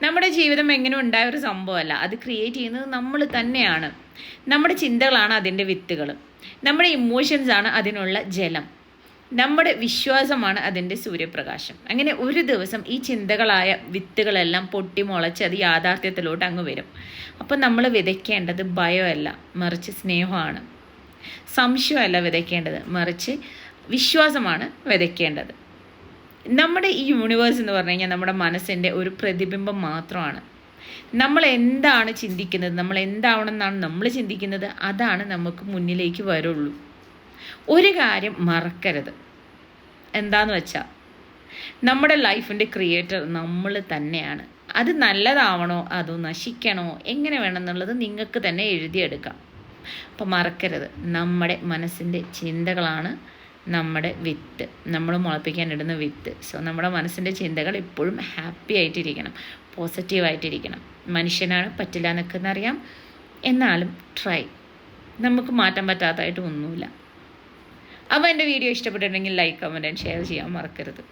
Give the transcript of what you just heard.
നമ്മുടെ ജീവിതം എങ്ങനെ ഉണ്ടായ ഒരു സംഭവമല്ല, അത് ക്രിയേറ്റ് ചെയ്യുന്നത് നമ്മൾ തന്നെയാണ്. നമ്മുടെ ചിന്തകളാണ് അതിൻ്റെ വിത്തുകൾ, നമ്മുടെ ഇമോഷൻസാണ് അതിനുള്ള ജലം, നമ്മുടെ വിശ്വാസമാണ് അതിൻ്റെ സൂര്യപ്രകാശം. അങ്ങനെ ഒരു ദിവസം ഈ ചിന്തകളായ വിത്തുകളെല്ലാം പൊട്ടി മുളച്ച് അത് യാഥാർത്ഥ്യത്തിലോട്ട് അങ്ങ് വരും. അപ്പം നമ്മൾ വിതയ്ക്കേണ്ടത് ഭയമല്ല, മറിച്ച് സ്നേഹമാണ്. സംശയമല്ല വിതയ്ക്കേണ്ടത്, മറിച്ച് വിശ്വാസമാണ് വിതയ്ക്കേണ്ടത്. നമ്മുടെ ഈ യൂണിവേഴ്സ് എന്ന് പറഞ്ഞു കഴിഞ്ഞാൽ നമ്മുടെ മനസ്സിൻ്റെ ഒരു പ്രതിബിംബം മാത്രമാണ്. നമ്മൾ എന്താണ് ചിന്തിക്കുന്നത്, നമ്മൾ എന്താവണമെന്നാണ് നമ്മൾ ചിന്തിക്കുന്നത്, അതാണ് നമുക്ക് മുന്നിലേക്ക് വരുള്ളൂ. ഒരു കാര്യം മറക്കരുത്, എന്താന്ന് വെച്ചാൽ നമ്മുടെ ലൈഫിൻ്റെ ക്രിയേറ്റർ നമ്മൾ തന്നെയാണ്. അത് നല്ലതാവണോ അതോ നശിക്കണോ എങ്ങനെ വേണമെന്നുള്ളത് നിങ്ങൾക്ക് തന്നെ എഴുതിയെടുക്കാം. അപ്പം മറക്കരുത്, നമ്മുടെ മനസ്സിൻ്റെ ചിന്തകളാണ് നമ്മുടെ വിത്ത്, നമ്മൾ മുളപ്പിക്കാനിടുന്ന വിത്ത്. സോ നമ്മുടെ മനസ്സിൻ്റെ ചിന്തകൾ എപ്പോഴും ഹാപ്പി ആയിട്ടിരിക്കണം, പോസിറ്റീവായിട്ടിരിക്കണം. മനുഷ്യനാണ്, പറ്റില്ല എന്നൊക്കെ അറിയാം, എന്നാലും ട്രൈ. നമുക്ക് മാറ്റാൻ പറ്റാത്തതായിട്ട് ഒന്നുമില്ല. അപ്പോൾ എൻ്റെ വീഡിയോ ഇഷ്ടപ്പെട്ടിട്ടുണ്ടെങ്കിൽ ലൈക്ക്, കമൻറ്റ് ആൻഡ് ഷെയർ ചെയ്യാൻ മറക്കരുത്.